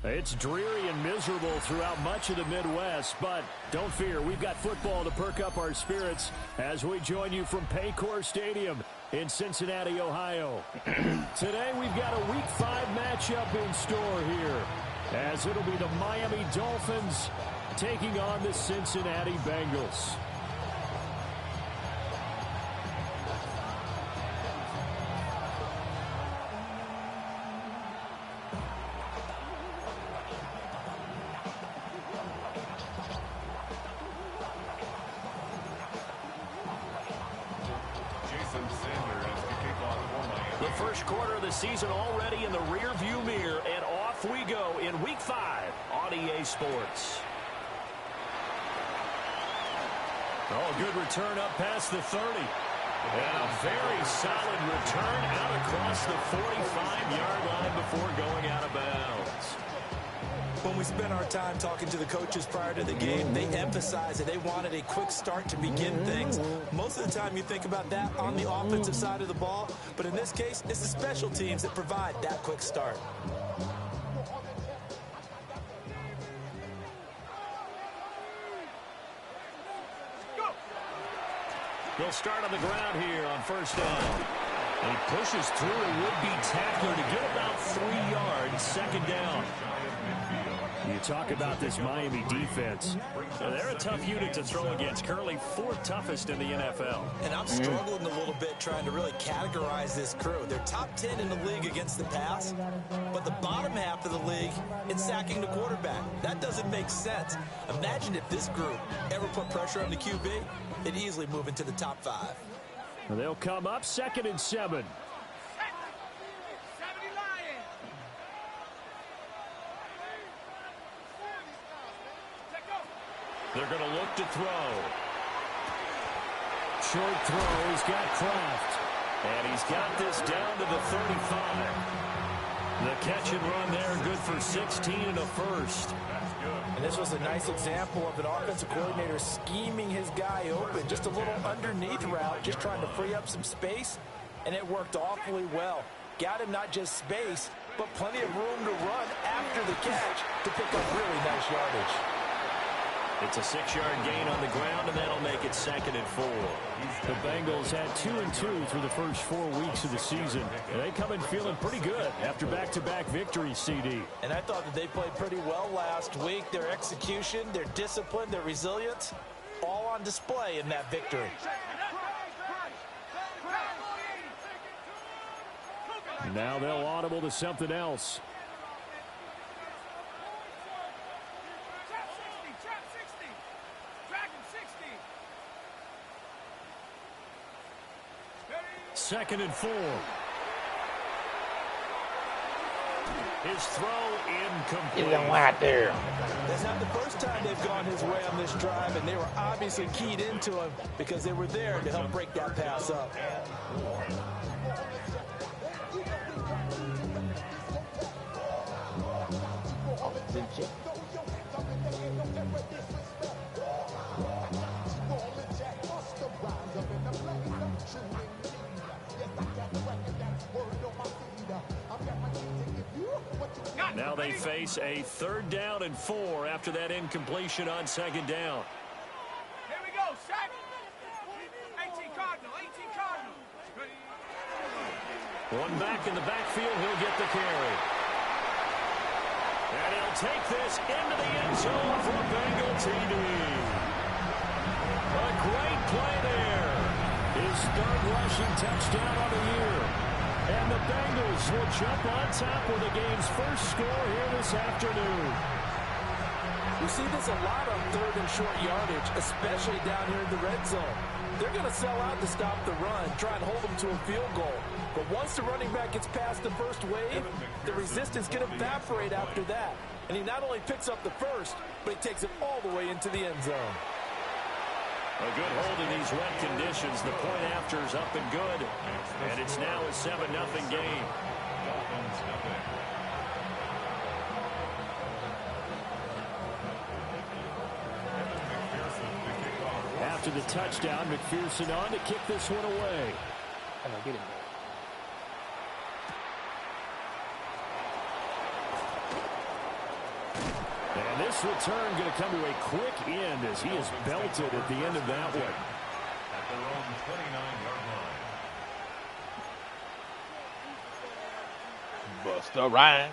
It's dreary and miserable throughout much of the Midwest, but don't fear, we've got football to perk up our spirits as we join you from Paycor Stadium in Cincinnati, Ohio. Today we've got a Week 5 matchup in store here, as it'll be the Miami Dolphins taking on the Cincinnati Bengals. The first quarter of the season already in the rear-view mirror, and off we go in Week 5 on EA Sports. Oh, good return up past the 30. And a very solid return out across the 45-yard line before going out of bounds. When we spent our time talking to the coaches prior to the game, they emphasized that they wanted a quick start to begin things. Most of the time you think about that on the offensive side of the ball, but in this case, it's the special teams that provide that quick start. They'll start on the ground here on first down. And he pushes through a would-be tackler to get about 3 yards, second down. You talk about this Miami defense. They're a tough unit to throw against, currently 4th toughest in the NFL. And I'm struggling a little bit trying to really categorize this crew. They're top 10 in the league against the pass, but the bottom half of the league in sacking the quarterback. That doesn't make sense. Imagine if this group ever put pressure on the QB, it'd easily move into the top 5. They'll come up 2nd and 7. They're going to look to throw. Short throw. He's got Kraft. And he's got this down to the 35. The catch and run there, good for 16 and a first. And this was a nice example of an offensive coordinator scheming his guy open. Just a little underneath route, just trying to free up some space. And it worked awfully well. Got him not just space, but plenty of room to run after the catch to pick up really nice yardage. It's a 6-yard gain on the ground, and that'll make it 2nd and 4. The Bengals had 2 and 2 through the first 4 weeks of the season. And they come in feeling pretty good after back-to-back victories, CD. And I thought that they played pretty well last week. Their execution, their discipline, their resilience, all on display in that victory. Now they'll audible to something else. Second and 4. His throw incomplete. He's right there. That's not the first time they've gone his way on this drive, and they were obviously keyed into him because they were there to help break that pass up. Now they face a 3rd down and 4 after that incompletion on 2nd down. Here we go, sack. 18 Cardinal, 18 Cardinal. One back in the backfield, he'll get the carry. And he'll take this into the end zone for a Bengal TD. A great play there. His 3rd rushing touchdown on the year. And the Bengals will jump on top with the game's first score here this afternoon. We see this a lot on 3rd and short yardage, especially down here in the red zone. They're going to sell out to stop the run, try and hold them to a field goal. But once the running back gets past the first wave, the resistance can evaporate after that. And he not only picks up the first, but he takes it all the way into the end zone. A good hold in these wet conditions. The point after is up and good. And it's now a 7-0 game. After the touchdown, McPherson on to kick this one away. And this return going to come to a quick end as he is belted at the end of that one. At their own 29-yard line. Buster Rhymes.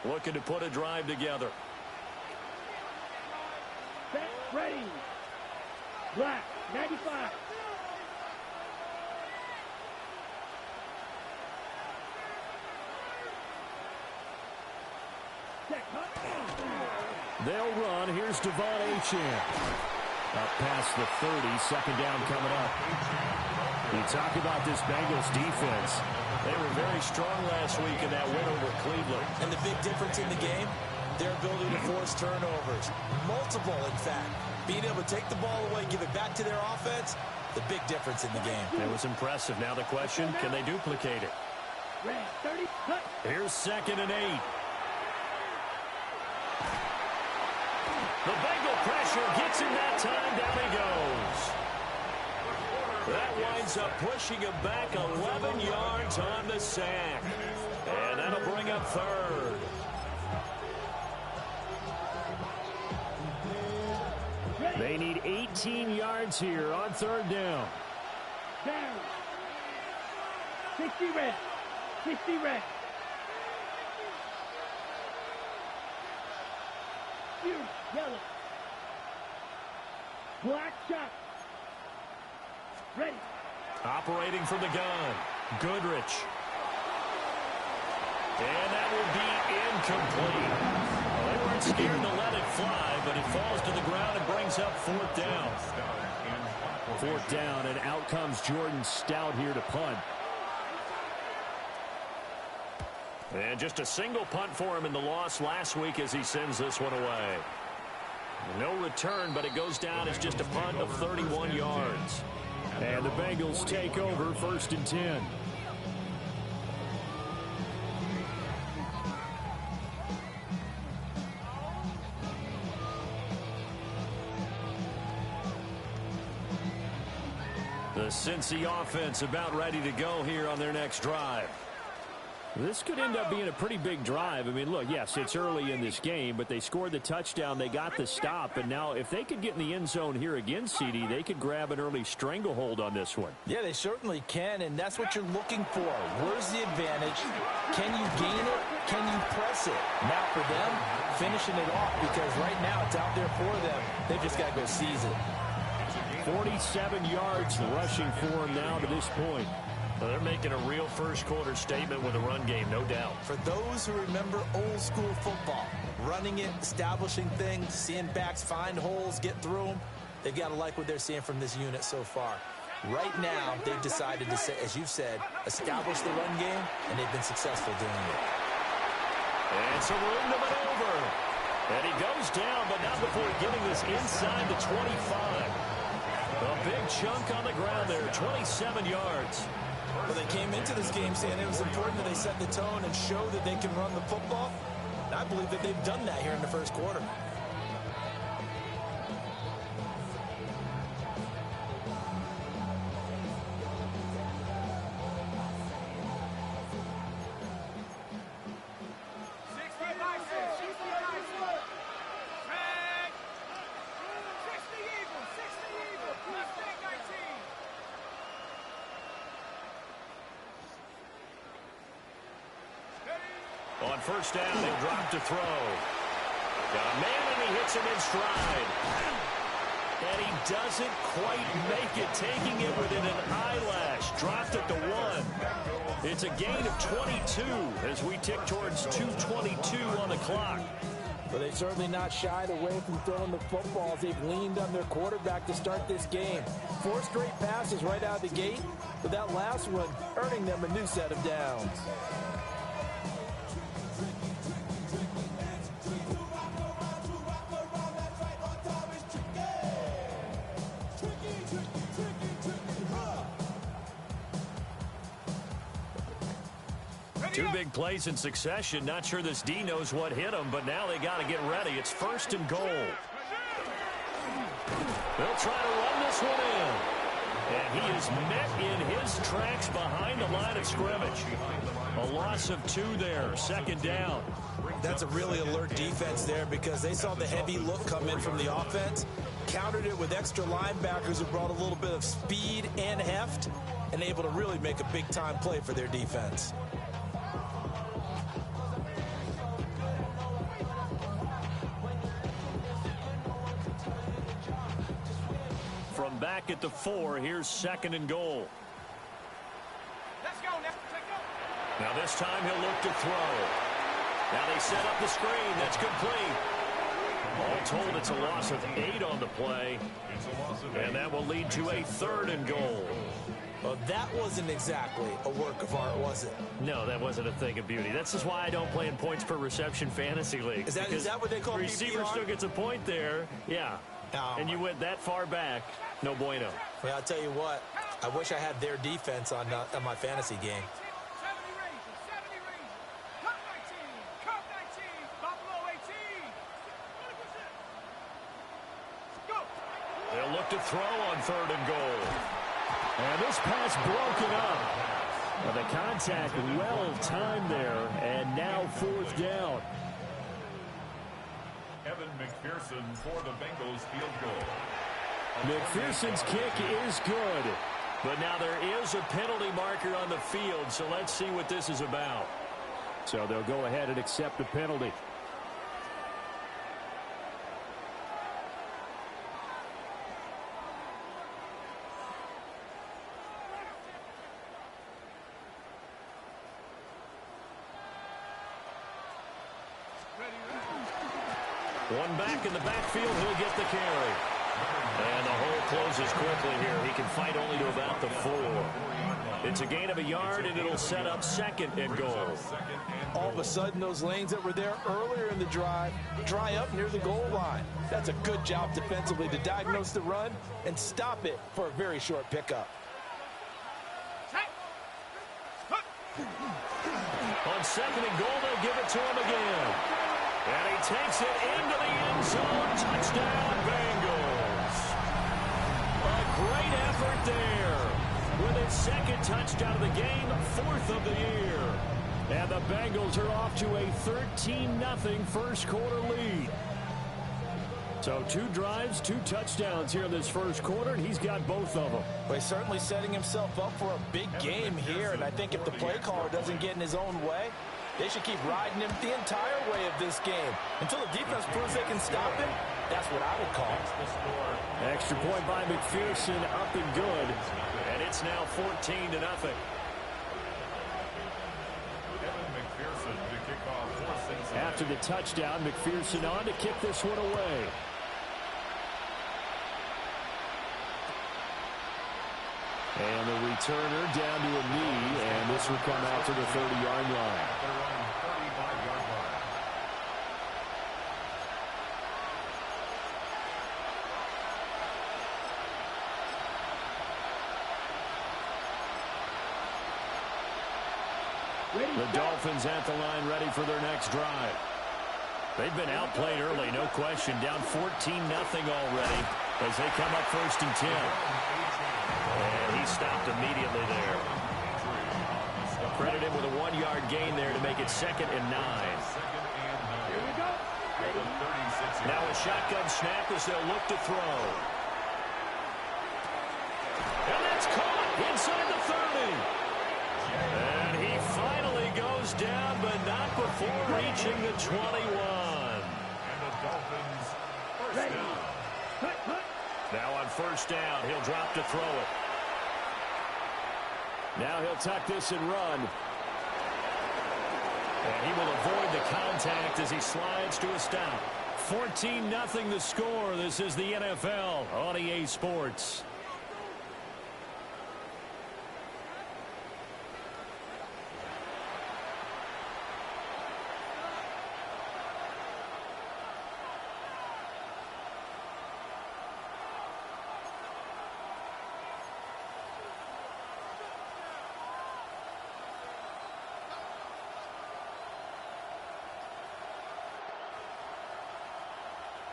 Looking to put a drive together. Set, ready. Black, 95. They'll run. Here's Devon Achane. Up past the 30, second down coming up. You talk about this Bengals defense. They were very strong last week in that win over Cleveland. And the big difference in the game, their ability to force turnovers. Multiple, in fact. Being able to take the ball away, give it back to their offense, the big difference in the game. It was impressive. Now the question, can they duplicate it? Here's 2nd and 8. The Bengal pressure gets him that time. Down he goes. That winds up pushing him back 11 yards on the sack. And that'll bring up 3rd. They need 18 yards here on 3rd down. Down. 60 red. 60 red. Yellow. Black shot. Ready. Operating from the gun. Goodrich. And that will be incomplete. Well, they weren't scared to let it fly, but it falls to the ground and brings up 4th down. 4th down, and out comes Jordan Stout here to punt. And just a single punt for him in the loss last week as he sends this one away. No return, but it goes down as just a punt of 31 yards. And the Bengals take over 1st and 10. The Cincy offense about ready to go here on their next drive. This could end up being a pretty big drive. I mean, look, yes, it's early in this game, but they scored the touchdown. They got the stop. And now if they could get in the end zone here again, CD, they could grab an early stranglehold on this one. Yeah, they certainly can, and that's what you're looking for. Where's the advantage? Can you gain it? Can you press it? Now for them, finishing it off, because right now it's out there for them. They've just got to go seize it. 47 yards rushing for him now to this point. Well, they're making a real first-quarter statement with a run game, no doubt. For those who remember old-school football, running it, establishing things, seeing backs find holes, get through them, they've got to like what they're seeing from this unit so far. Right now, they've decided to, as you've said, establish the run game, and they've been successful doing it. And some room to maneuver. And he goes down, but not before getting this inside the 25. A big chunk on the ground there, 27 yards. Well, they came into this game saying it was important that they set the tone and show that they can run the football. And I believe that they've done that here in the first quarter. On first down, he'll drop to throw. Got a man, and he hits him in stride. And he doesn't quite make it, taking it within an eyelash. Dropped at the 1. It's a gain of 22 as we tick towards 2:22 on the clock. But they've certainly not shied away from throwing the footballs. They've leaned on their quarterback to start this game. 4 straight passes right out of the gate, but that last one earning them a new set of downs. Two big plays in succession. Not sure this D knows what hit him, but now they got to get ready. It's 1st and goal. They'll try to run this one in. And And he is met in his tracks behind the line of scrimmage. A loss of 2 there, second down. That's a really alert defense there because they saw the heavy look come in from the offense, countered it with extra linebackers who brought a little bit of speed and heft, and able to really make a big-time play for their defense. From back at the 4, here's second and goal. Let's go, let's go. Now this time he'll look to throw. Now they set up the screen. That's complete. All told, it's a loss of 8 on the play. And that will lead to a third and goal. Well, that wasn't exactly a work of art, was it? No, that wasn't a thing of beauty. That's just why I don't play in points per reception fantasy league. Is that what they call PPR? Receiver still gets a point there. Yeah. And you went that far back. No bueno. Well, I'll tell you what. I wish I had their defense on my fantasy game. 70 Rangers, 70 Rangers. Cup 19, Cup 19, Buffalo 18. 20%. Go. They'll look to throw on third and goal. And this pass broken up. Well, the contact well timed there, and now fourth down. Evan McPherson for the Bengals field goal. McPherson's kick is good. But now there is a penalty marker on the field, so let's see what this is about. So they'll go ahead and accept the penalty. One back in the backfield, he'll get the carry. And the hole closes quickly here. He can fight only to about the 4. It's a gain of a yard, and it'll set up second and goal. All of a sudden, those lanes that were there earlier in the drive dry up near the goal line. That's a good job defensively to diagnose the run and stop it for a very short pickup. On second and goal, they'll give it to him again. And he takes it into the end zone. Touchdown, Bengals. A great effort there. With his second touchdown of the game, 4th of the year. And the Bengals are off to a 13-0 first quarter lead. So 2 drives, 2 touchdowns here in this first quarter, and he's got both of them. Well, he's certainly setting himself up for a big game here, and I think if the play caller doesn't get in his own way, they should keep riding him the entire way of this game. Until the defense proves they can stop him, that's what I would call it. Extra point by McPherson, up and good. And it's now 14-0. Evan McPherson to kick off for Cincinnati. After the touchdown, McPherson on to kick this one away. And the returner down to a knee, and this will come out to the 30-yard line. Their own 35-yard line. The Dolphins at the line, ready for their next drive. They've been outplayed early, no question. Down 14-0 already as they come up 1st and 10. And he stopped immediately there. Credit him with a 1-yard gain there to make it 2nd and 9. Here we go. Now a shotgun snap as they'll look to throw. And that's caught inside the 30. And he finally goes down, but not before reaching the 21. And the Dolphins first down. Now on 1st down, he'll drop to throw it. Now he'll tuck this and run. And he will avoid the contact as he slides to a stop. 14-0 the score. This is the NFL on EA Sports.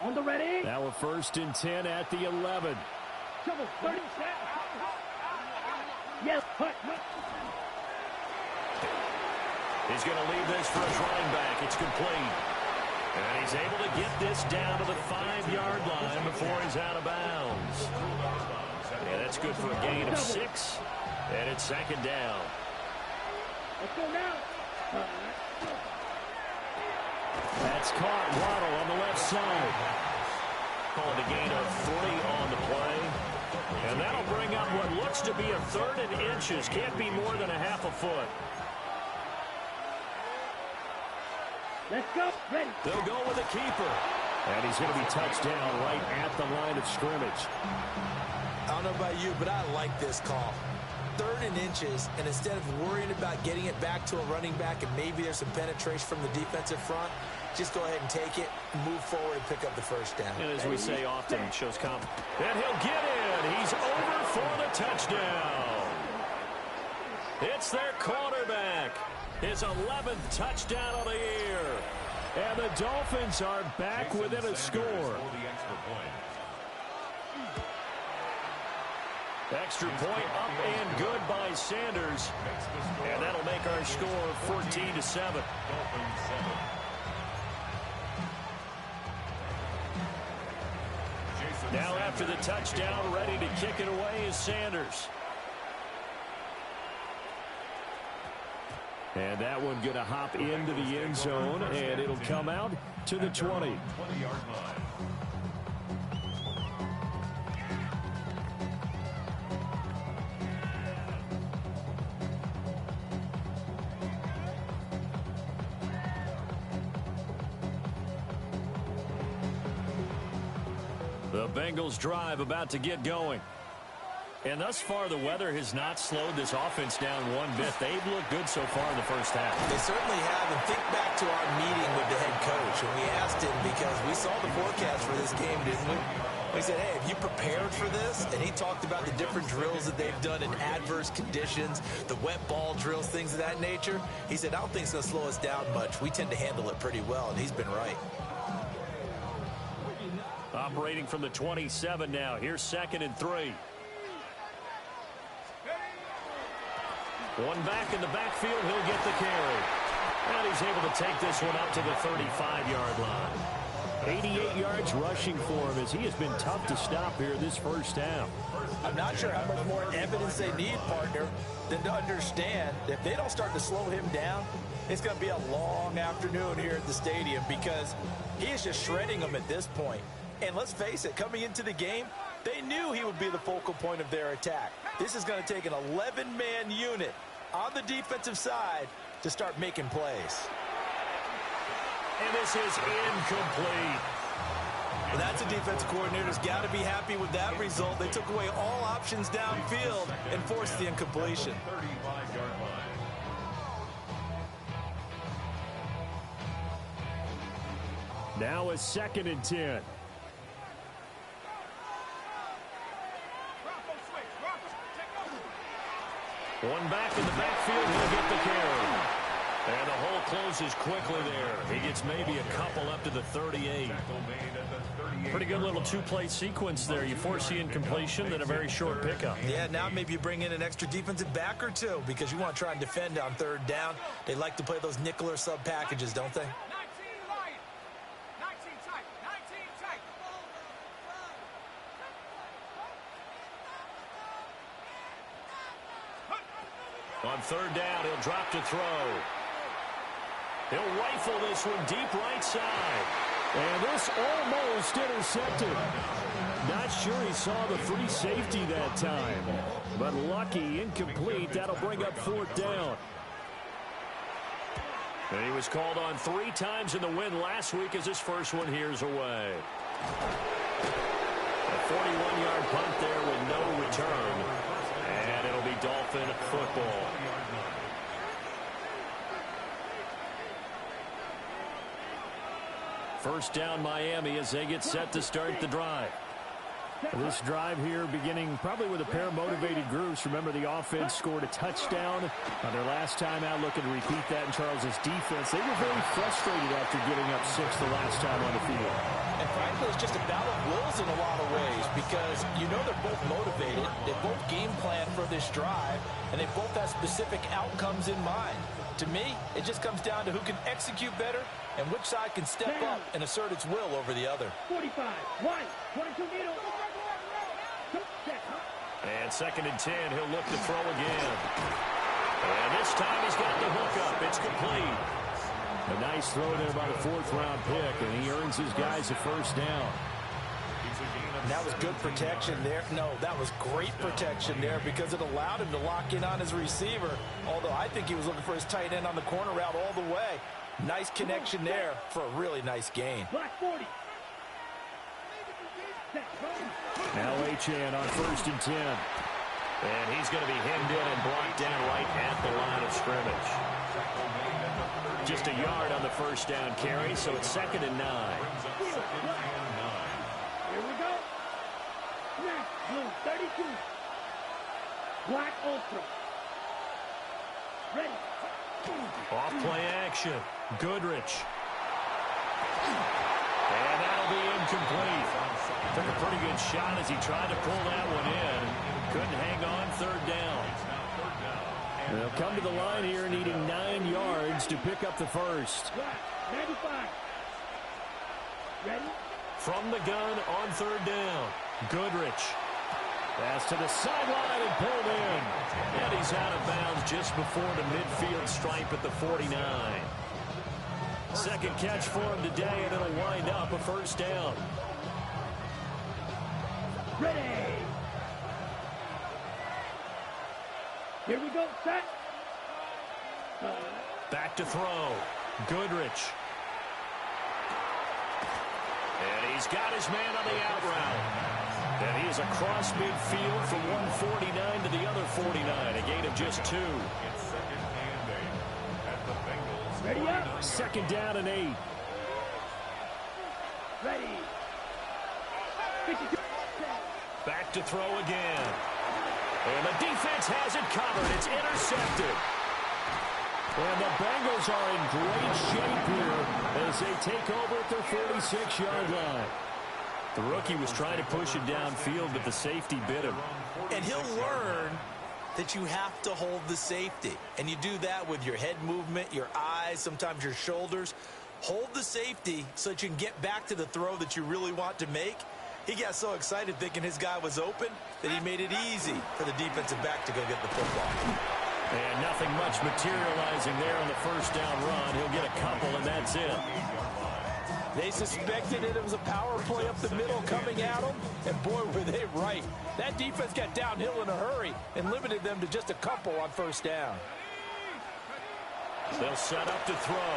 On the ready. Now a 1st and 10 at the 11. Trouble. 30 set. He's going to leave this for his running back. It's complete. And he's able to get this down to the 5-yard line before he's out of bounds. Yeah, that's good for a gain of 6. And it's second down. Let's go now. That's caught. Waddle on the left side. Calling a gain of 3 on the play. And that'll bring up what looks to be a 3rd and inches. Can't be more than a half a foot. Let's go. Ready. They'll go with a keeper. And he's going to be touched down right at the line of scrimmage. I don't know about you, but I like this call. 3rd and inches, and instead of worrying about getting it back to a running back and maybe there's some penetration from the defensive front, just go ahead and take it, move forward, and pick up the first down. And as we say often, shows confidence. And he'll get in. He's over for the touchdown. It's their quarterback. His 11th touchdown of the year. And the Dolphins are back within a score. Extra point up and good by Sanders. And that'll make our score 14-7. Now after the touchdown, ready to kick it away is Sanders. And that one going to hop into the end zone, and it'll come out to the 20. The Bengals drive about to get going. And thus far, the weather has not slowed this offense down one bit. They've looked good so far in the first half. They certainly have. And think back to our meeting with the head coach. And we asked him, because we saw the forecast for this game, didn't we? We said, hey, have you prepared for this? And he talked about the different drills that they've done in adverse conditions, the wet ball drills, things of that nature. He said, I don't think it's going to slow us down much. We tend to handle it pretty well, and he's been right. Operating from the 27 now. Here's 2nd and 3. One back in the backfield. He'll get the carry. And he's able to take this one up to the 35-yard line. 88 yards rushing for him as he has been tough to stop here this first half. I'm not sure how much more evidence they need, partner, than to understand that if they don't start to slow him down, it's going to be a long afternoon here at the stadium because he is just shredding them at this point. And let's face it, coming into the game, they knew he would be the focal point of their attack. This is going to take an 11-man unit on the defensive side to start making plays. And this is incomplete. Well, that's a defensive coordinator's got to be happy with that result. They took away all options downfield and forced the incompletion. 35-yard line. Now a 2nd and 10. One back in the backfield, he'll get the carry. And the hole closes quickly there. He gets maybe a couple up to the 38. Pretty good little two-play sequence there. You force the incompletion, then a very short pickup. Yeah, now maybe you bring in an extra defensive back or two because you want to try and defend on 3rd down. They like to play those nickel or sub packages, don't they? 19 light. 19 tight. 19 tight. On 3rd down, he'll drop to throw. He'll rifle this one deep right side. And this almost intercepted. Not sure he saw the free safety that time. But lucky, incomplete. That'll bring up 4th down. And he was called on 3 times in the win last week as his first one here's away. A 41-yard punt there with no return. And it'll be Dolphin football. First down Miami as they get set to start the drive. This drive here beginning probably with a pair of motivated groups. course, remember the offense scored a touchdown on their last time out. Looking to repeat that in Charles's defense. They were very frustrated after giving up 6 the last time on the field. And frankly, it's just a battle of wills in a lot of ways because you know they're both motivated. They both game plan for this drive, and they both have specific outcomes in mind. To me, it just comes down to who can execute better and which side can step up and assert its will over the other. 45, 1, 22 middle. And 2nd and 10, he'll look to throw again. And this time he's got the hook up. It's complete. A nice throw there by the 4th-round pick, and he earns his guys a first down. And that was good protection there. No, that was great protection there because it allowed him to lock in on his receiver, although I think he was looking for his tight end on the corner route all the way. Nice connection there for a really nice gain. Black 40. Now Achane on 1st and 10. And he's going to be hemmed in and brought down right at the line of scrimmage. Just a yard on the first down carry, so it's 2nd and 9. Here we go. Black, blue, 32. Black ultra. Ready. Off play action. Goodrich. And that'll be incomplete. Took a pretty good shot as he tried to pull that one in. Couldn't hang on 3rd down. They'll come to the line here needing 9 yards to pick up the first. Black, 95. Ready. From the gun on 3rd down. Goodrich. Pass to the sideline and pulled in. And he's out of bounds just before the midfield stripe at the 49. 2nd catch for him today, and it'll wind up a first down. Ready. Here we go, set. Back to throw. Goodrich. And he's got his man on the out route. And he is across midfield from 149 to the other 49. A gain of just 2. Ready up. 2nd down and 8. Ready. 52. Back to throw again. And the defense has it covered. It's intercepted. And the Bengals are in great shape here as they take over at their 46-yard line. The rookie was trying to push it downfield, but the safety bit him. And he'll learn that you have to hold the safety. And you do that with your head movement, your eyes, sometimes your shoulders. Hold the safety so that you can get back to the throw that you really want to make. He got so excited thinking his guy was open that he made it easy for the defensive back to go get the football. And nothing much materializing there on the first down run. He'll get a couple, and that's it. They suspected it was a power play up the middle coming at them, and boy, were they right. That defense got downhill in a hurry and limited them to just a couple on first down. They'll set up to throw.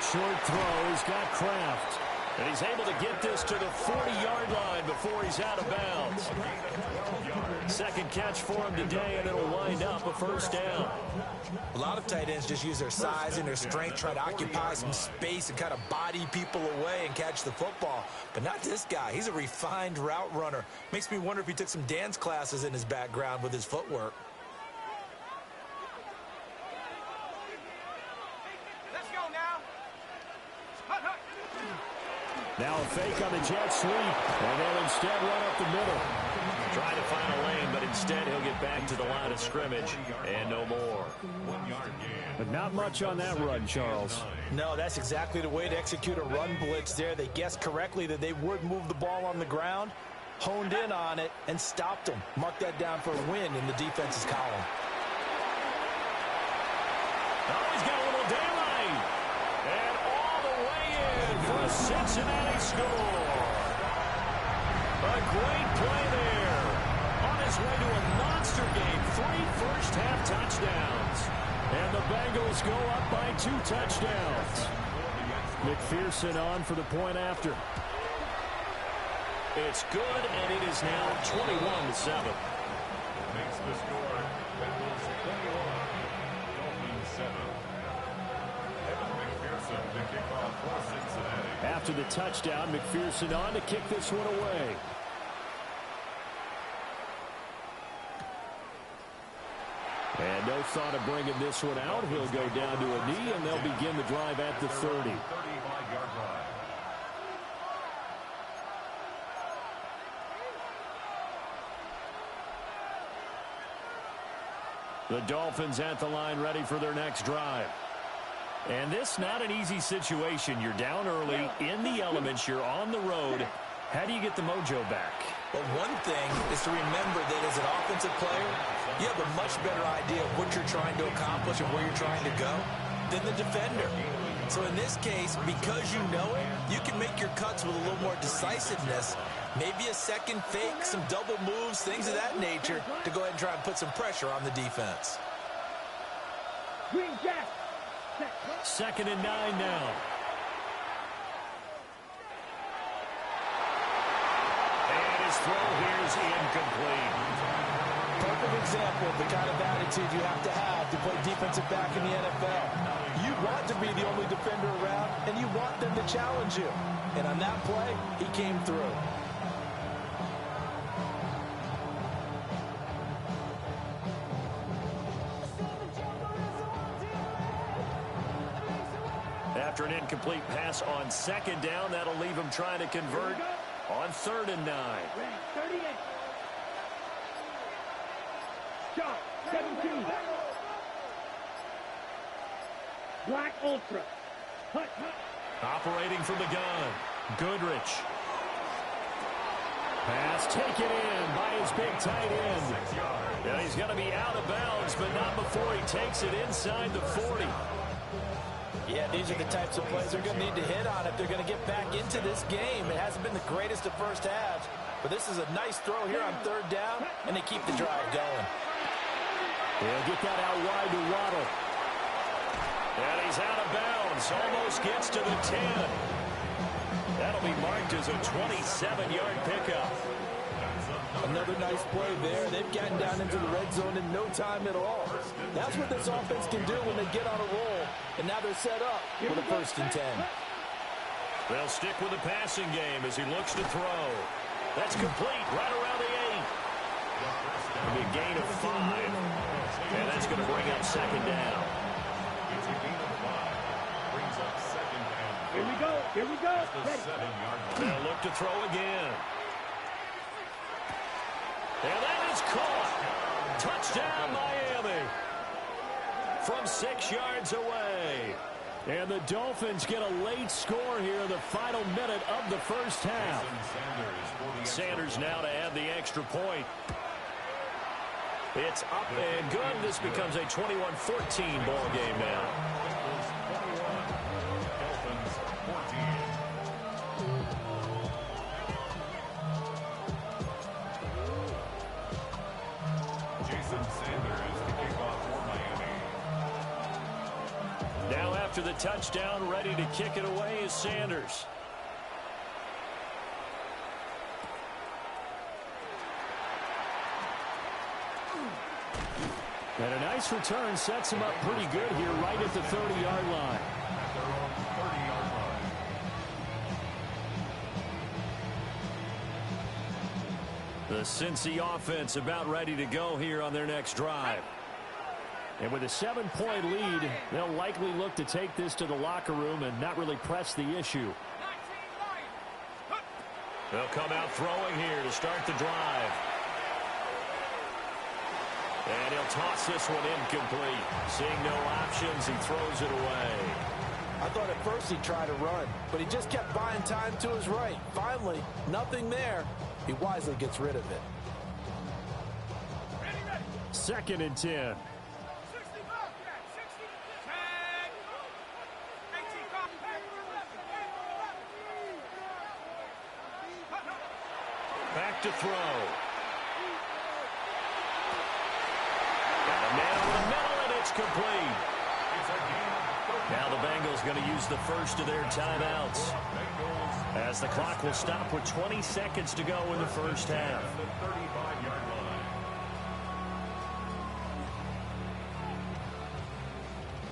Short throw. He's got Kraft. And he's able to get this to the 40-yard line before he's out of bounds. 2nd catch for him today, and it'll wind up a first down. A lot of tight ends just use their size and their strength, try to occupy some space and kind of body people away and catch the football. But not this guy. He's a refined route runner. Makes me wonder if he took some dance classes in his background with his footwork. Let's go now. Hut, hut. Now a fake on the jet sweep, and they'll instead run up the middle. Trying to find a lane, but instead he'll get back to the line of scrimmage and no more. But not much on that run, Charles. No, that's exactly the way to execute a run blitz there. They guessed correctly that they would move the ball on the ground, honed in on it, and stopped them. Mark that down for a win in the defense's column. Oh, he's got a little daylight. And all the way in for a Cincinnati score. A great play there. On his way to a monster game. 3 first-half touchdowns. And the Bengals go up by 2 touchdowns. McPherson on for the point after. It's good, and it is now 21-7. Makes the score Bengals 21, Dolphins 7. Evan McPherson to kick off for Cincinnati. After the touchdown, McPherson on to kick this one away. And no thought of bringing this one out. He'll go down to a knee, and they'll begin the drive at the 30. 35-yard line. The Dolphins at the line ready for their next drive. And this not an easy situation. You're down early, in the elements, you're on the road. How do you get the mojo back? Well, one thing is to remember that as an offensive player, you have a much better idea of what you're trying to accomplish and where you're trying to go than the defender. So in this case, because you know it, you can make your cuts with a little more decisiveness. Maybe a second fake, some double moves, things of that nature to go ahead and try and put some pressure on the defense. Green Jack. Second and 9 now. And his throw here is incomplete. Perfect example of the kind of attitude you have to play defensive back in the NFL. You want to be the only defender around, and you want them to challenge you. And on that play, he came through. After an incomplete pass on second down, that'll leave him trying to convert on 3rd and 9. Ready, 38. Shot, 17. Black Ultra. Hut, hut. Operating from the gun, Goodrich. Pass taken in by his big tight end. Yeah, he's going to be out of bounds, but not before he takes it inside the 40. Yeah, these are the types of plays they're going to need to hit on if they're going to get back into this game. It hasn't been the greatest of first halves, but this is a nice throw here on 3rd down, and they keep the drive going. He'll get that out wide to Waddle. And he's out of bounds, almost gets to the 10. That'll be marked as a 27-yard pickup. Another nice play there. They've gotten down into the red zone in no time at all. That's what this offense can do when they get on a roll. And now they're set up with a 1st and 10. They'll stick with the passing game as he looks to throw. That's complete right around the 8. It'll be a gain of 5. And that's going to bring up 2nd down. It's a gain of 5. Brings up 2nd and 8. Here we go. Here we go. The 7-yard line. They'll look to throw again. And that is caught. Touchdown, Miami. From 6 yards away. And the Dolphins get a late score here in the final minute of the first half. Sanders now to add the extra point. It's up and good. This becomes a 21-14 ball game now. Dolphins 14. Jason Sanders, the kickoff for Miami. Now after the touchdown, ready to kick it away is Sanders. And a nice return sets him up pretty good here right at the 30-yard line. At their own 30-yard line. The Cincy offense about ready to go here on their next drive. And with a 7-point lead, they'll likely look to take this to the locker room and not really press the issue. They'll come out throwing here to start the drive. And he'll toss this one incomplete. Seeing no options, he throws it away. I thought at first he'd try to run, but he just kept buying time to his right. Finally, nothing there. He wisely gets rid of it. 2nd and 10. Back to throw. Got a man over the middle, and it's complete. Now the Bengals going to use the first of their timeouts, as the clock will stop with 20 seconds to go in the first half. The 35-yard line.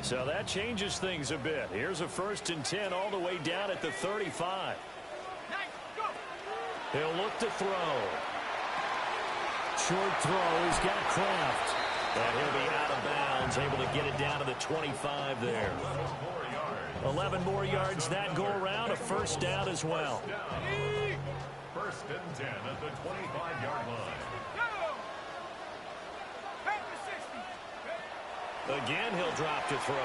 So that changes things a bit. Here's a 1st and 10 all the way down at the 35. He'll look to throw. Short throw. He's got Kraft. And he'll be out of bounds, able to get it down to the 25 there. 11 more yards that go around, a first down as well. First and 10 at the 25-yard line. Again, he'll drop to throw.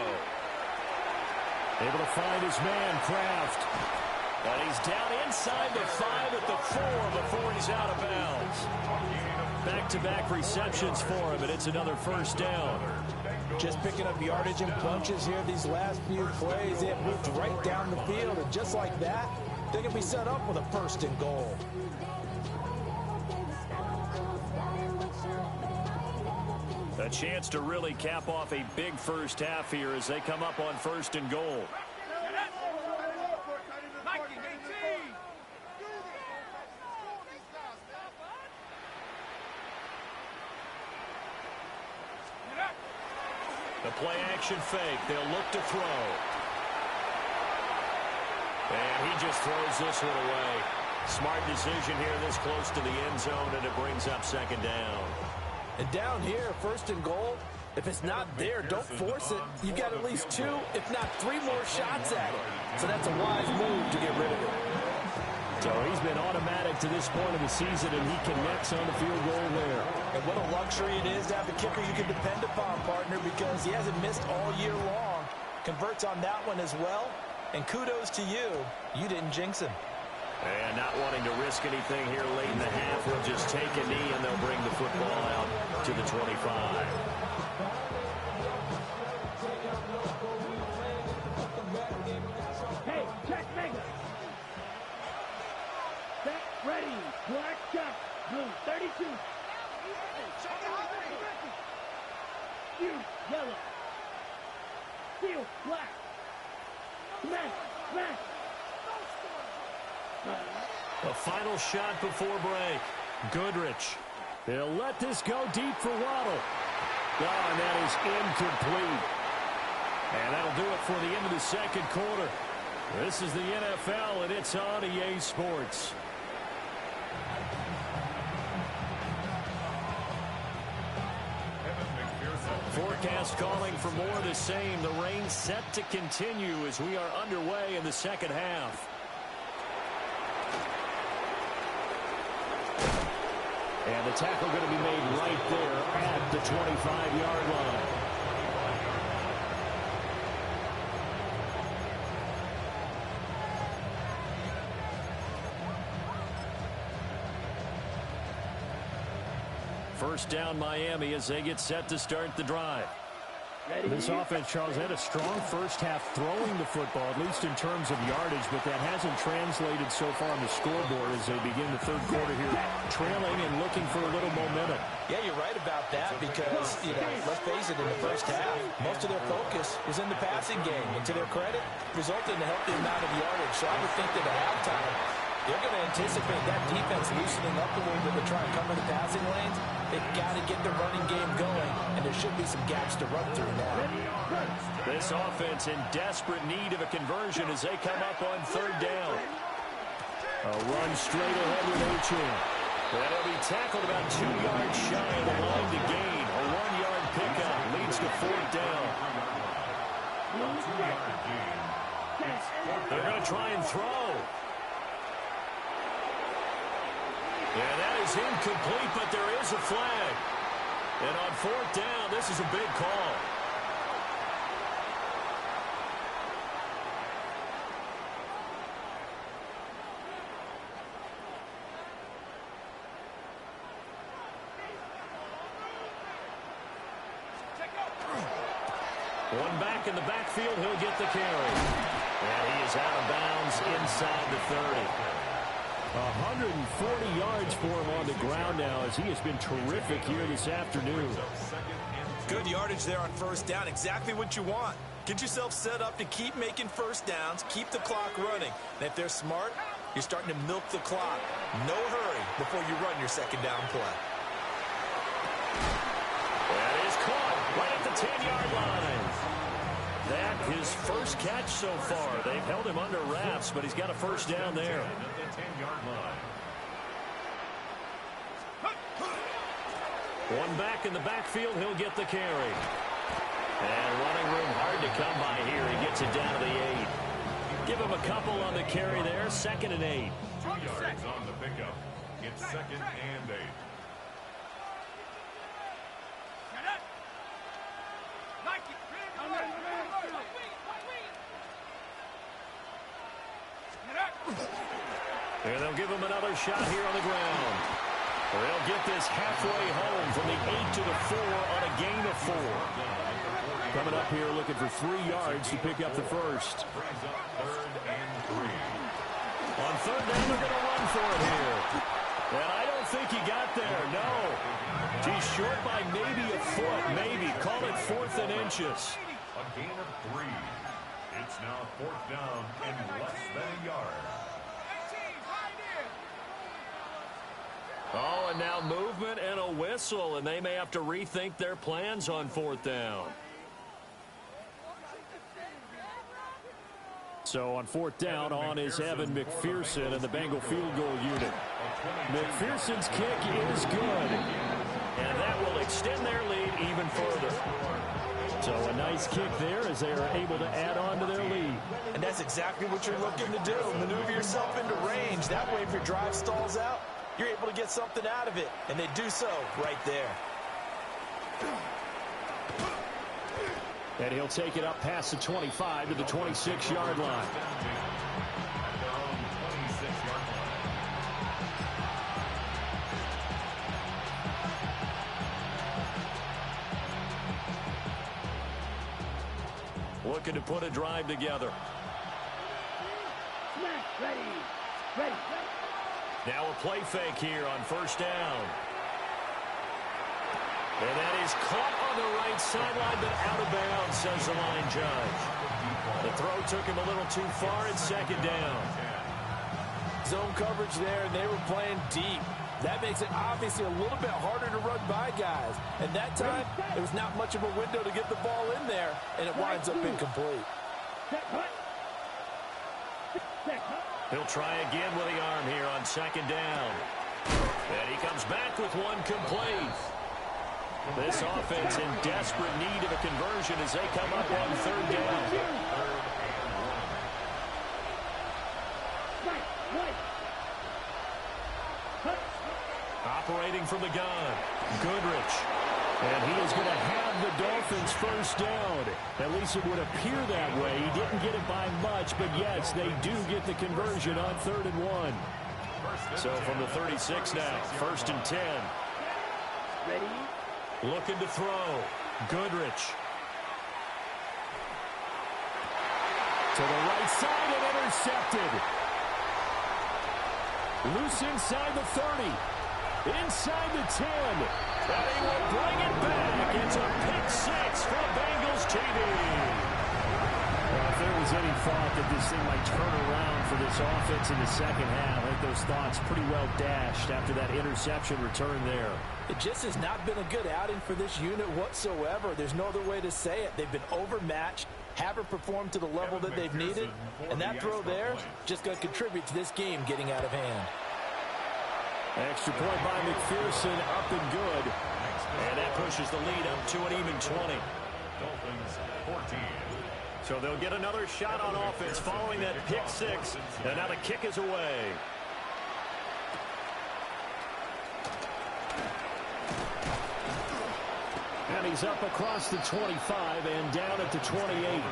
Able to find his man, Kraft. And he's down inside the 5 at the 4 before he's out of bounds. Back-to-back receptions for him, and it's another first down. Just picking up yardage in bunches here these last few plays. They have moved right down the field, and just like that, they can be set up with a first and goal. A chance to really cap off a big first half here as they come up on first and goal. The play-action fake. They'll look to throw. And he just throws this one away. Smart decision here this close to the end zone, and it brings up second down. And down here, first and goal, if it's not there, don't force it. You've got at least 2, if not 3 more shots at it. So that's a wise move to get rid of it. So he's been automatic to this point of the season, and he connects on the field goal there. And what a luxury it is to have a kicker you can depend upon, partner, because he hasn't missed all year long. Converts on that one as well. And kudos to you. You didn't jinx him. And not wanting to risk anything here late in the half, he'll just take a knee, and they'll bring the football out to the 25. Hey, check mega. Set, ready. Black shot. Blue, 32. You, yellow. Steel, black. Smash, smash. A final shot before break. Goodrich. They'll let this go deep for Waddle. Oh, and that is incomplete. And that'll do it for the end of the second quarter. This is the NFL, and it's on EA Sports. Forecast calling for more of the same. The rain set to continue as we are underway in the second half. And the tackle going to be made right there at the 25-yard line. First down Miami as they get set to start the drive. This offense, Charles, had a strong first half throwing the football, at least in terms of yardage, but that hasn't translated so far on the scoreboard as they begin the third quarter here, trailing and looking for a little momentum. Yeah, you're right about that because, let's face it, in the first half, most of their focus was in the passing game. And to their credit, resulted in a healthy amount of yardage. So I would think that at halftime, they're going to anticipate that defense loosening up a little bit to try and cover the passing lanes. They've got to get the running game going, and there should be some gaps to run through now. This offense in desperate need of a conversion as they come up on third down. A run straight ahead with Achane. That'll be tackled about 2 yards shy of the line to gain. A 1-yard pickup leads to fourth down. They're going to try and throw. And that is incomplete, but there is a flag. And on fourth down, this is a big call. One back in the backfield, he'll get the carry. And he is out of bounds inside the 30. 140 yards for him on the ground now as he has been terrific here this afternoon. Good yardage there on first down. Exactly what you want. Get yourself set up to keep making first downs, keep the clock running. And if they're smart, you're starting to milk the clock. No hurry before you run your second down play. That is caught right at the 10-yard line. That his first catch so far. They've held him under wraps, but he's got a first down there. One back in the backfield. He'll get the carry. And running room hard to come by here. He gets it down to the 8. Give him a couple on the carry there. 2nd and 8. 2 yards on the pickup. It's 2nd and 8. And they'll give him another shot here on the ground. They'll get this halfway home from the 8 to the 4 on a gain of 4. Coming up here looking for 3 yards to pick up the first. Brings up 3rd and 3. On 3rd down, they're going to run for it here. And I don't think he got there, no. He's short by maybe a foot, maybe. Call it 4th and inches. A gain of 3. It's now 4th down and less than a yard. Oh, and now movement and a whistle, and they may have to rethink their plans on 4th down. So on 4th down, on is Evan McPherson and the Bengal field goal unit. McPherson's kick is good, and that will extend their lead even further. So a nice kick there as they are able to add on to their lead. And that's exactly what you're looking to do. Maneuver yourself into range. That way, if your drive stalls out, you're able to get something out of it. And they do so right there. And he'll take it up past the 25 to the 26-yard line. Looking to put a drive together. Ready. Ready. Now a play fake here on 1st down. And that is caught on the right sideline, but out of bounds, says the line judge. The throw took him a little too far at 2nd down. Zone coverage there, and they were playing deep. That makes it obviously a little bit harder to run by guys. And that time, there was not much of a window to get the ball in there, and it winds up incomplete. He'll try again with the arm here on 2nd down. And he comes back with one complete. This offense in desperate need of a conversion as they come up on 3rd down. Operating from the gun, Goodrich. And he is going to have the Dolphins 1st down. At least it would appear that way. He didn't get it by much, but yes, they do get the conversion on 3rd and 1. So from the 36 now, 1st and 10. Ready. Looking to throw. Goodrich. To the right side and intercepted. Loose inside the 30. Inside the 10. And he will bring it back. It's a pick-6 for Bengals TV. Well, if there was any thought that this thing might turn around for this offense in the 2nd half, I think those thoughts pretty well dashed after that interception return there. It just has not been a good outing for this unit whatsoever. There's no other way to say it. They've been overmatched, haven't performed to the level that they've needed, and that throw there just going to contribute to this game getting out of hand. Extra point by McPherson, up and good. And that pushes the lead up to an even 20. Dolphins 14. So they'll get another shot on offense following that pick-6. And now the kick is away. And he's up across the 25 and down at the 28.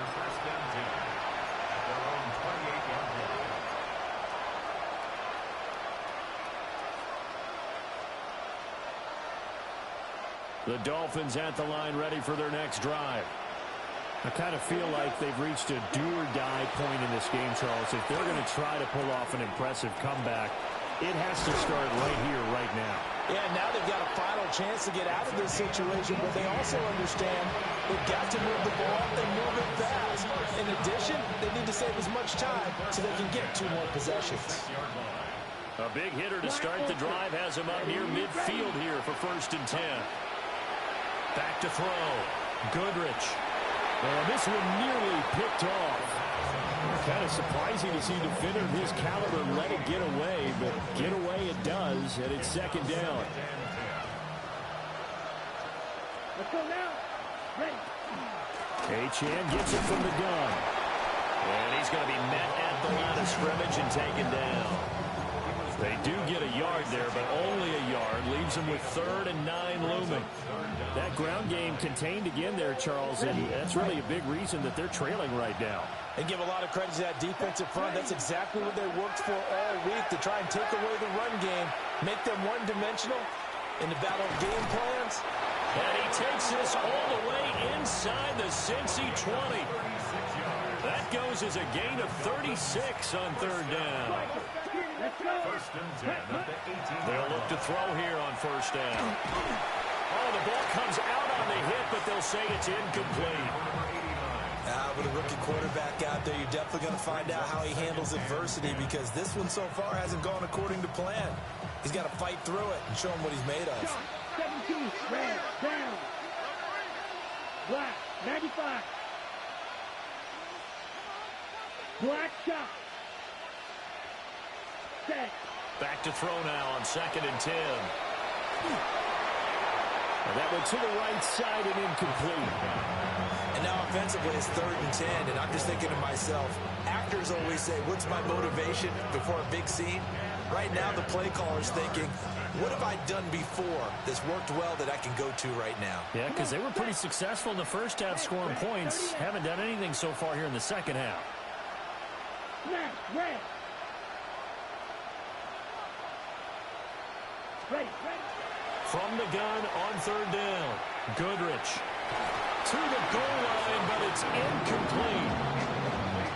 The Dolphins at the line ready for their next drive. I kind of feel like they've reached a do-or-die point in this game, Charles. If they're going to try to pull off an impressive comeback, it has to start right here, right now. Yeah, now they've got a final chance to get out of this situation, but they also understand they've got to move the ball and move it fast. In addition, they need to save as much time so they can get 2 more possessions. A big hitter to start the drive has him up near midfield here for 1st and 10. Back to throw. Goodrich. And this one nearly picked off. Kind of surprising to see a defender of his caliber let it get away, but get away it does, and it's 2nd down. Let's go now. Ready. Achane gets it from the gun. And he's going to be met at the line of scrimmage and taken down. They do get a yard there, but only a yard. Leaves them with 3rd and 9 looming. That ground game contained again there, Charles, and that's really a big reason that they're trailing right now. They give a lot of credit to that defensive front. That's exactly what they worked for all week, to try and take away the run game, make them one-dimensional in the battle of game plans. And he takes this all the way inside the Cincy 20. That goes as a gain of 36 on 3rd down. Let's go. First and 10 at the 18. They'll look to throw here on 1st down. Oh, the ball comes out on the hit, but they'll say it's incomplete. With a rookie quarterback out there, you're definitely going to find out how he handles adversity, because this one so far hasn't gone according to plan. He's got to fight through it and show him what he's made of. 17, red, down. Black, 95. Black shot. Set. Back to throw now on 2nd and 10. And that went to the right side and incomplete. And now offensively it's 3rd and 10, and I'm just thinking to myself, actors always say, what's my motivation before a big scene? Right now the play caller's thinking, what have I done before that's worked well that I can go to right now? Yeah, because they were pretty successful in the first half scoring points. Haven't done anything so far here in the second half. Snap, red. Ready, ready. From the gun on 3rd down. Goodrich to the goal line, but it's incomplete.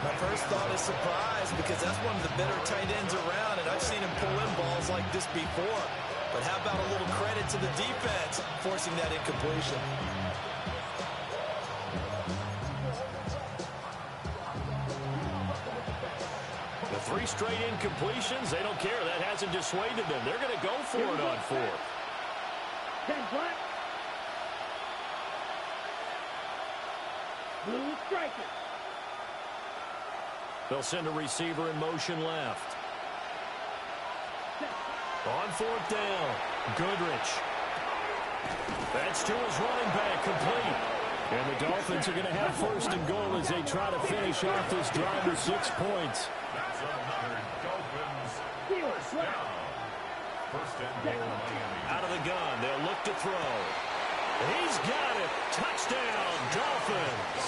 My first thought is surprise, because that's one of the better tight ends around, and I've seen him pull in balls like this before. But how about a little credit to the defense forcing that incompletion? The 3 straight incompletions, they don't care. That hasn't dissuaded them. They're going to go for it on 4th. 10 black. Blue striker. They'll send a receiver in motion left. On 4th down, Goodrich. That's to his running back, complete. And the Dolphins are going to have 1st and goal as they try to finish off this drive with 6 points. That's another Dolphins first down. First and goal, Miami. Out of the gun, they'll look to throw. He's got it. Touchdown, Dolphins.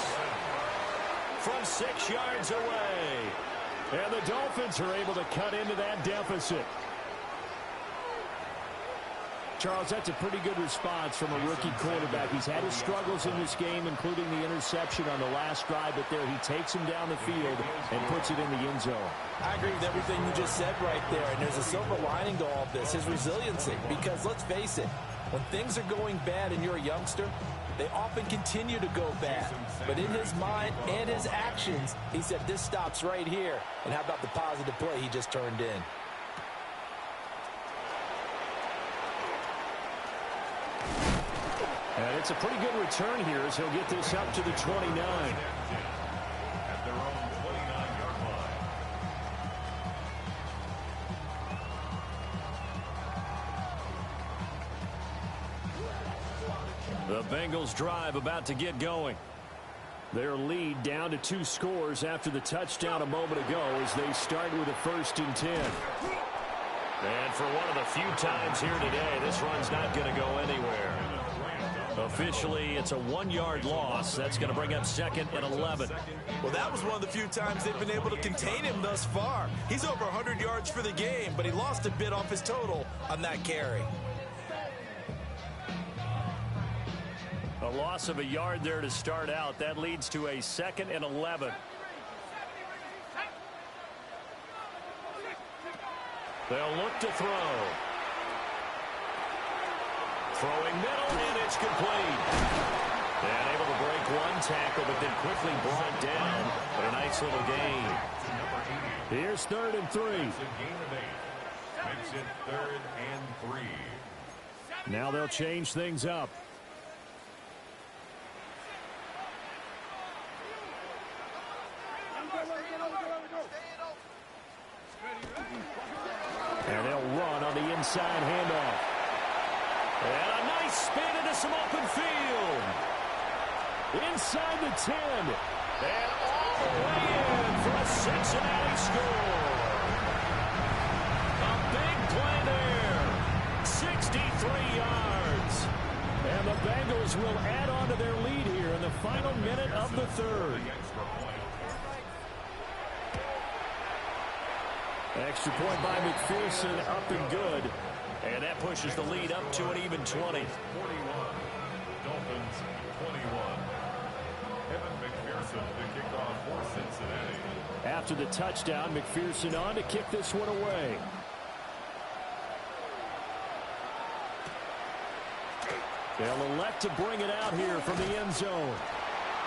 From 6 yards away. And the Dolphins are able to cut into that deficit. Charles, that's a pretty good response from a rookie quarterback. He's had his struggles in this game, including the interception on the last drive, but there he takes him down the field and puts it in the end zone. I agree with everything you just said right there, and there's a silver lining to all of this, his resiliency. Because let's face it, when things are going bad and you're a youngster, they often continue to go bad. But in his mind and his actions, he said, this stops right here. And how about the positive play he just turned in? And it's a pretty good return here as he'll get this up to the 29. At their own 29-yard line. The Bengals drive about to get going. Their lead down to 2 scores after the touchdown a moment ago as they start with a 1st and 10. And for one of the few times here today, this run's not going to go anywhere. Officially, it's a 1-yard loss. That's going to bring up 2nd and 11. Well, that was one of the few times they've been able to contain him thus far. He's over 100 yards for the game, but he lost a bit off his total on that carry. A loss of a yard there to start out. That leads to a 2nd and 11. They'll look to throw. Throwing middle, and it's complete. And able to break one tackle, but then quickly brought down. But a nice little gain. Here's 3rd and 3. It's a gain of 8. Makes it 3rd and 3. Now they'll change things up. And they'll run on the inside handoff. And a nice spin into some open field. inside the 10. And all the way in for a Cincinnati score. A big play there. 63 yards. And the Bengals will add on to their lead here in the final minute of the third. Extra point by McPherson, up and good. And that pushes the lead up to an even 20. 41. Dolphins 21. Evan McPherson to kick off for Cincinnati. After the touchdown, McPherson on to kick this one away. They'll elect to bring it out here from the end zone.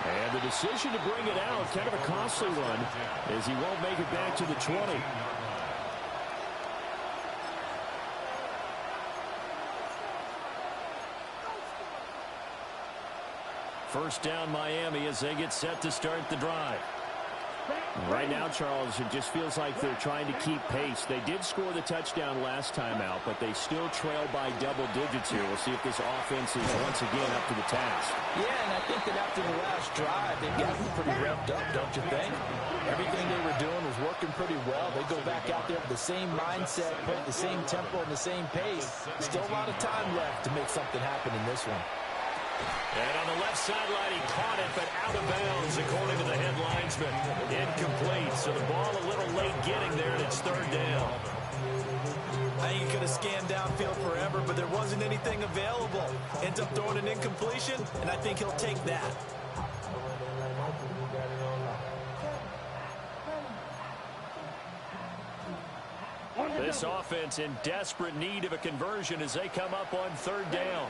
And the decision to bring it out, kind of a costly one, as he won't make it back to the 20. First down Miami as they get set to start the drive. Right now, Charles, it just feels like they're trying to keep pace. They did score the touchdown last time out, but they still trail by double digits here. We'll see if this offense is once again up to the task. Yeah, and I think that after the last drive, they've gotten pretty revved up, don't you think? Everything they were doing was working pretty well. They go back out there with the same mindset, putting the same tempo and the same pace. Still a lot of time left to make something happen in this one. And on the left sideline, he caught it, but out of bounds, according to the head linesman. Incomplete, so the ball a little late getting there, and it's third down. I think he could have scanned downfield forever, but there wasn't anything available. Ends up throwing an incompletion, and I think he'll take that. This offense in desperate need of a conversion as they come up on third down.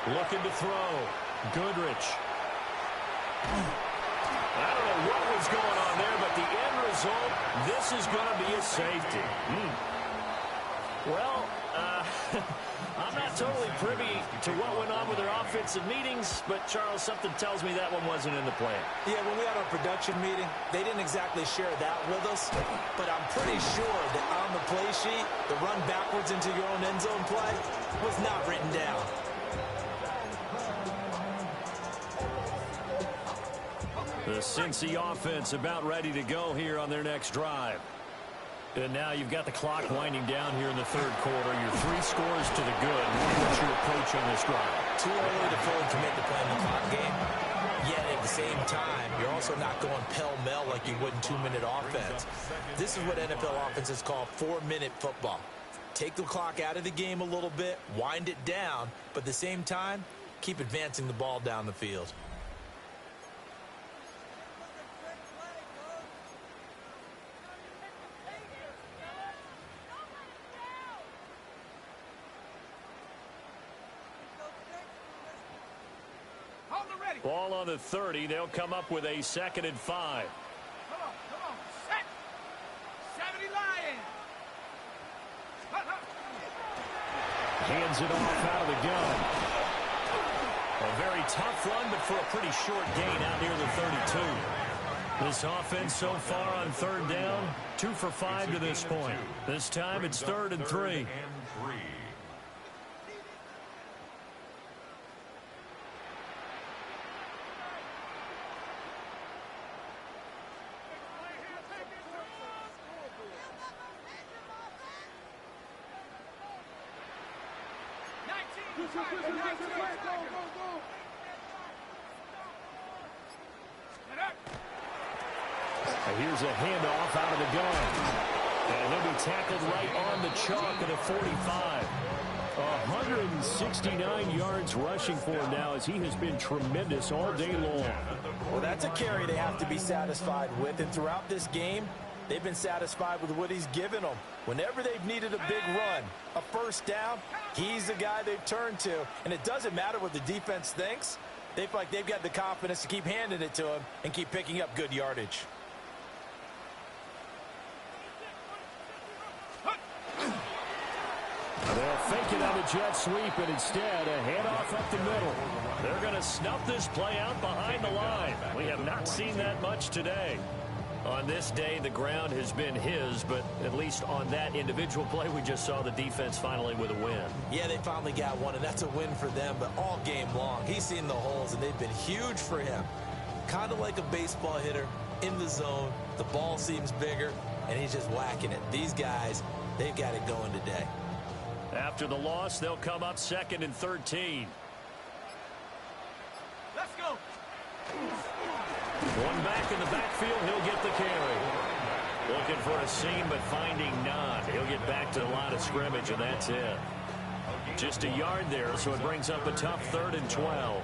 Looking to throw. Goodrich. I don't know what was going on there, but the end result, this is going to be a safety. Well, I'm not totally privy to what went on with their offensive meetings, but, Charles, something tells me that one wasn't in the plan. Yeah, when we had our production meeting, they didn't exactly share that with us, but I'm pretty sure that on the play sheet, the run backwards into your own end zone play was not written down. The Cincy offense about ready to go here on their next drive. And now you've got the clock winding down here in the third quarter. Your 3 scores to the good. What's your approach on this drive? Too early to fully commit to playing the clock game. Yet at the same time, you're also not going pell-mell like you would in 2-minute offense. This is what NFL offenses call 4-minute football. Take the clock out of the game a little bit, wind it down, but at the same time, keep advancing the ball down the field. Ball on the 30. They'll come up with a 2nd and 5. Come on. Set. 70 Lions. Hands it off out of the gun. A very tough run, but for a pretty short gain out near the 32. This offense so far on third down, 2 for 5 to this point. This time it's 3rd and 3. Here's a handoff out of the gun. And he'll be tackled right on the chalk at a 45. 169 yards rushing for him now as he has been tremendous all day long. Well, that's a carry they have to be satisfied with. And throughout this game, they've been satisfied with what he's given them. Whenever they've needed a big run, a first down, he's the guy they've turned to. And it doesn't matter what the defense thinks. They feel like they've got the confidence to keep handing it to him and keep picking up good yardage. They'll fake it on a jet sweep, and instead a handoff up the middle. They're going to snuff this play out behind the line. We have not seen that much today. On this day, the ground has been his, but at least on that individual play, we just saw the defense finally with a win. Yeah, they finally got one, and that's a win for them, but all game long, he's seen the holes, and they've been huge for him. Kind of like a baseball hitter in the zone. The ball seems bigger, and he's just whacking it. These guys, they've got it going today. After the loss, they'll come up 2nd and 13. Let's go. One back in the backfield, he'll get the carry. Looking for a seam, but finding none. He'll get back to the line of scrimmage, and that's it. Just a yard there, so it brings up a tough 3rd and 12.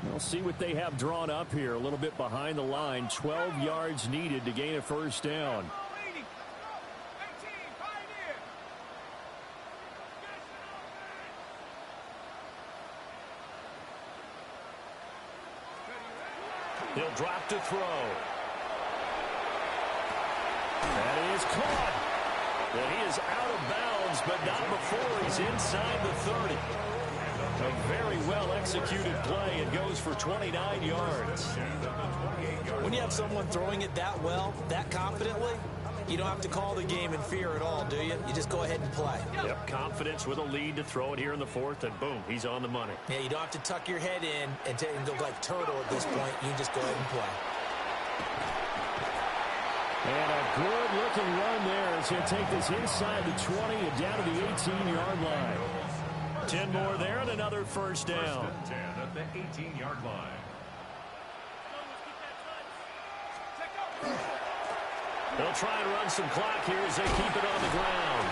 We'll see what they have drawn up here. A little bit behind the line. 12 yards needed to gain a first down. 18, Pioneer. He'll drop to throw. That is caught. And he is out of bounds, but not before he's inside the 30. A very well-executed play. It goes for 29 yards. When you have someone throwing it that well, that confidently, you don't have to call the game in fear at all, do you? You just go ahead and play. Yep, confidence with a lead to throw it here in the 4th, and boom, he's on the money. Yeah, you don't have to tuck your head in and go like turtle at this point. You just go ahead and play. And a good-looking run there as he'll take this inside the 20 and down to the 18-yard line. 10 more there and another first down. 1st and 10 at the 18-yard line. They'll try and run some clock here as they keep it on the ground.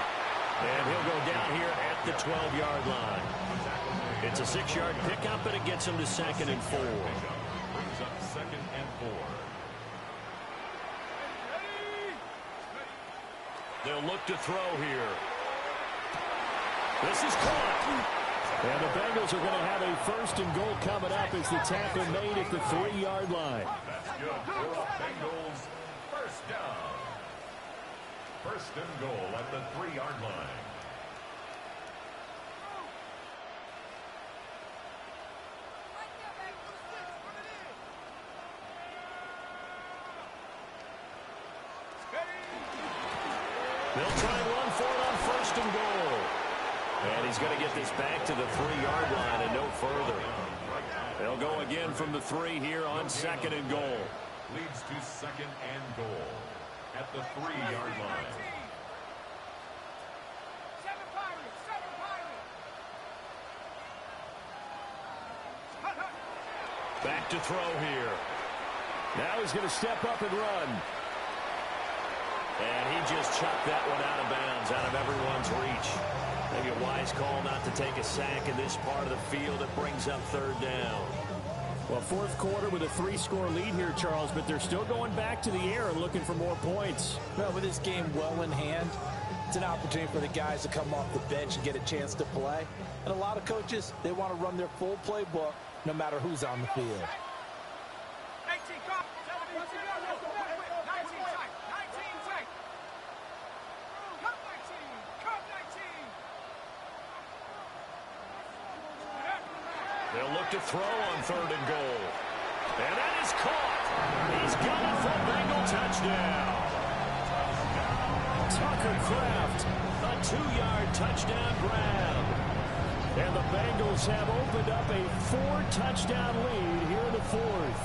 And he'll go down here at the 12-yard line. It's a 6-yard pickup, and it gets him to 2nd and 4. Brings up 2nd and 4. They'll look to throw here. This is caught. And the Bengals are going to have a 1st and goal coming up as the tackle made at the 3-yard line. That's good for the Bengals. First down. 1st and goal at the 3-yard line. They'll try and run for it on 1st and goal. And he's going to get this back to the 3-yard line and no further. They'll go again from the 3 here on 2nd and goal. Leads to 2nd and goal at the 3-yard line. 7 Pirates, 7 Pirates. Back to throw here. Now he's going to step up and run. And he just chucked that one out of bounds, out of everyone's reach. Maybe a wise call not to take a sack in this part of the field. It brings up 3rd down. Well, 4th quarter with a 3-score lead here, Charles, but they're still going back to the air and looking for more points. Well, with this game well in hand, it's an opportunity for the guys to come off the bench and get a chance to play. And a lot of coaches, they want to run their full playbook no matter who's on the field. 18, come. 19 tight. 19 tight. Come 19. Come 19. They'll look to throw on 3rd and goal. And that is caught. He's got it for a Bengal touchdown. Tucker Kraft, a 2-yard touchdown grab. And the Bengals have opened up a 4-touchdown lead here in the 4th.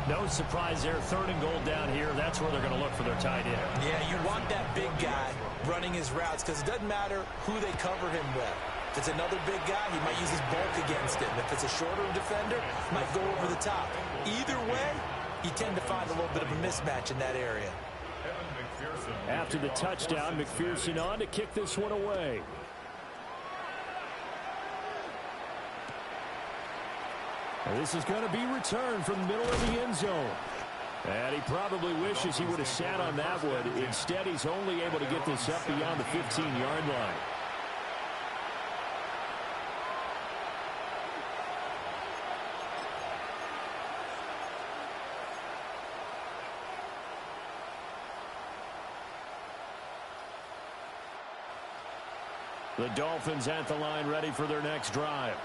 No surprise there. 3rd and goal down here. That's where they're going to look for their tight end. Yeah, you want that big guy running his routes because it doesn't matter who they cover him with. If it's another big guy, he might use his bulk against him. If it's a shorter defender, he might go over the top. Either way, you tend to find a little bit of a mismatch in that area. After the touchdown, McPherson on to kick this one away. And this is going to be returned from the middle of the end zone. And he probably wishes he would have sat on that one. Instead, he's only able to get this up beyond the 15-yard line. The Dolphins at the line ready for their next drive.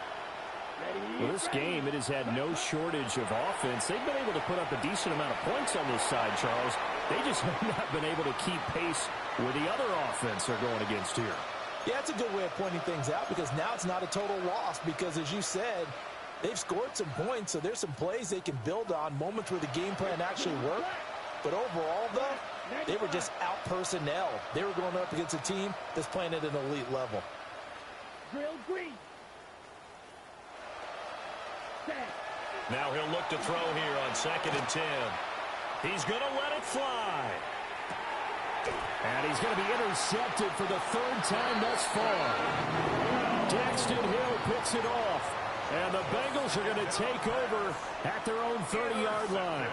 Well, this game, it has had no shortage of offense. They've been able to put up a decent amount of points on this side, Charles. They just have not been able to keep pace with the other offense they're going against here. Yeah, that's a good way of pointing things out because now it's not a total loss because, as you said, they've scored some points, so there's some plays they can build on, moments where the game plan actually worked. But overall, though, they were just out-personnel. They were going up against a team that's playing at an elite level. Drill green. Now he'll look to throw here on 2nd and 10. He's going to let it fly. And he's going to be intercepted for the 3rd time thus far. Daxton Hill picks it off. And the Bengals are going to take over at their own 30-yard line.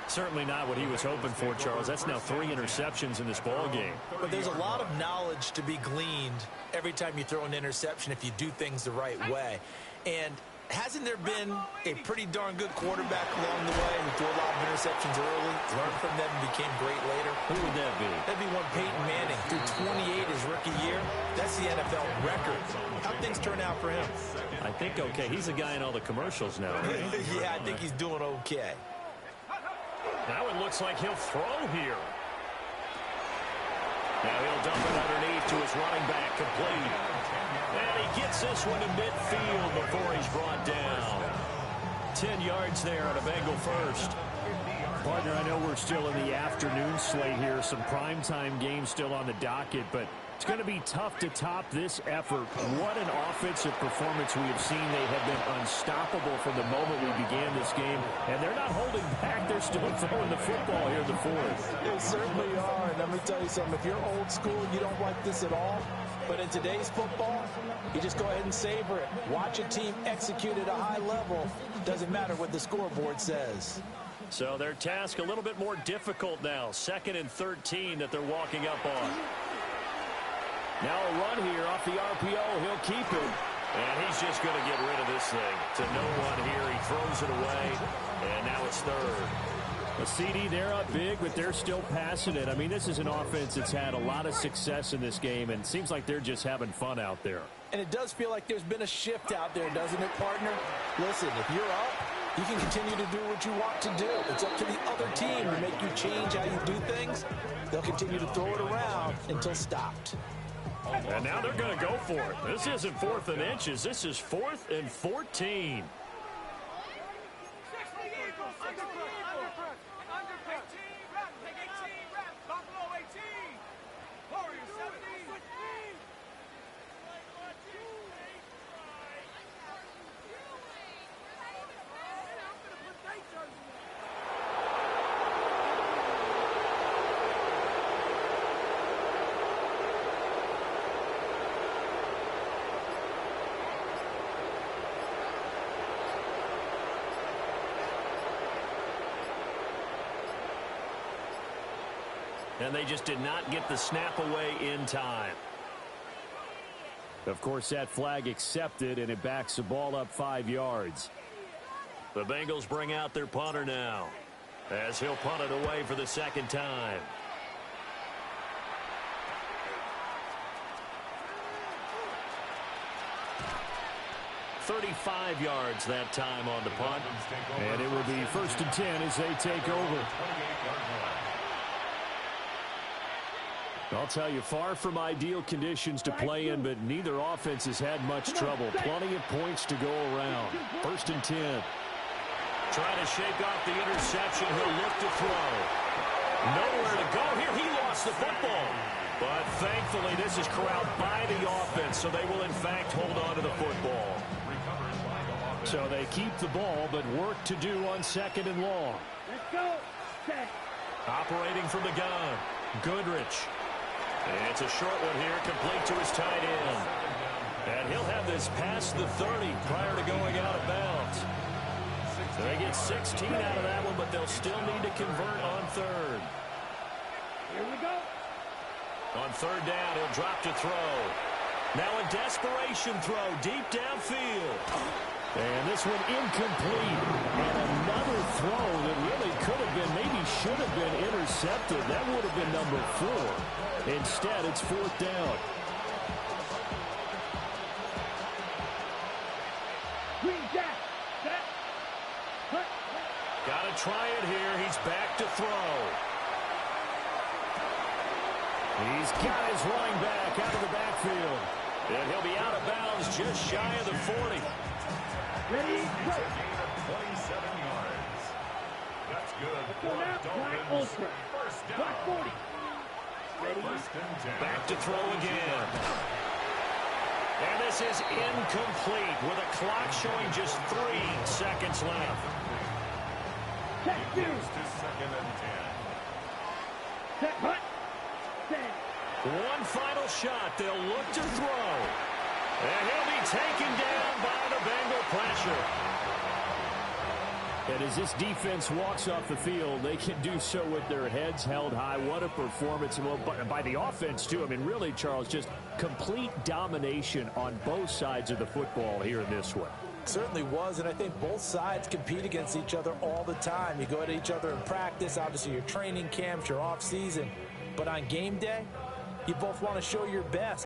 Certainly not what he was hoping for, Charles. That's now 3 interceptions in this ball game. But there's a lot of knowledge to be gleaned every time you throw an interception if you do things the right way. And hasn't there been a pretty darn good quarterback along the way who threw a lot of interceptions early, learned from them, and became great later? Who would that be? That'd be one Peyton Manning. Threw 28 his rookie year. That's the NFL record. How'd things turn out for him? I think okay. He's the guy in all the commercials now, right? Yeah, I think he's doing okay. Now it looks like he'll throw here. Now he'll dump it underneath to his running back, complete. And he gets this one to midfield before he's brought down. 10 yards there on a Bengal first. Partner, I know we're still in the afternoon slate here. Some primetime games still on the docket, but it's going to be tough to top this effort. What an offensive performance we have seen. They have been unstoppable from the moment we began this game, and they're not holding back. They're still throwing the football here in the 4th. They certainly are. And let me tell you something. If you're old school, you don't like this at all. But in today's football, you just go ahead and savor it. Watch a team execute at a high level. Doesn't matter what the scoreboard says. So their task a little bit more difficult now. 2nd and 13 that they're walking up on. Now a run here off the RPO. He'll keep it. And he's just going to get rid of this thing. To no one here. He throws it away. And now it's 3rd. A CD, they're up big, but they're still passing it. I mean, this is an offense that's had a lot of success in this game, and it seems like they're just having fun out there. And it does feel like there's been a shift out there, doesn't it, partner? Listen, if you're up, you can continue to do what you want to do. It's up to the other team to make you change how you do things. They'll continue to throw it around until stopped. And now they're going to go for it. This isn't 4th and inches. This is 4th and 14. And they just did not get the snap away in time. Of course, that flag accepted, and it backs the ball up 5 yards. The Bengals bring out their punter now, as he'll punt it away for the 2nd time. $35 yards that time on the punt. And it will be 1st and 10 as they take over. I'll tell you, far from ideal conditions to play in, but neither offense has had much trouble. Plenty of points to go around. 1st and 10. Trying to shake off the interception. He'll look to throw. Nowhere to go here. He lost the football. But thankfully, this is corralled by the offense, so they will, in fact, hold on to the football. So they keep the ball, but work to do on 2nd and long. Let's go. Set. Operating from the gun, Goodrich. And it's a short one here, complete to his tight end. And he'll have this past the 30 prior to going out of bounds. So they get 16 out of that one, but they'll still need to convert on 3rd. Here we go. On 3rd down, he'll drop to throw. Now a desperation throw deep downfield. And this one incomplete. And another throw that really could have been, maybe should have been intercepted. That would have been number 4. Instead, it's 4th down. Green. try it here. He's back to throw. He's got his running back out of the backfield. And he'll be out of bounds just shy of the 40. Ready, go. 27 yards. That's good. Flag ultra. First down. Flag 40. Ready. First and 10. Back to throw again. And this is incomplete with a clock showing just 3 seconds left. Check two. To second and 10. Set hut. Set. One final shot. They'll look to throw. And he'll be taken down by the Bengal pressure. And as this defense walks off the field, they can do so with their heads held high. What a performance. Well, by the offense, too. I mean, really, Charles, just complete domination on both sides of the football here in this one. Certainly was, and I think both sides compete against each other all the time. You go at each other in practice, obviously your training camps, your off season. But on game day, you both want to show your best.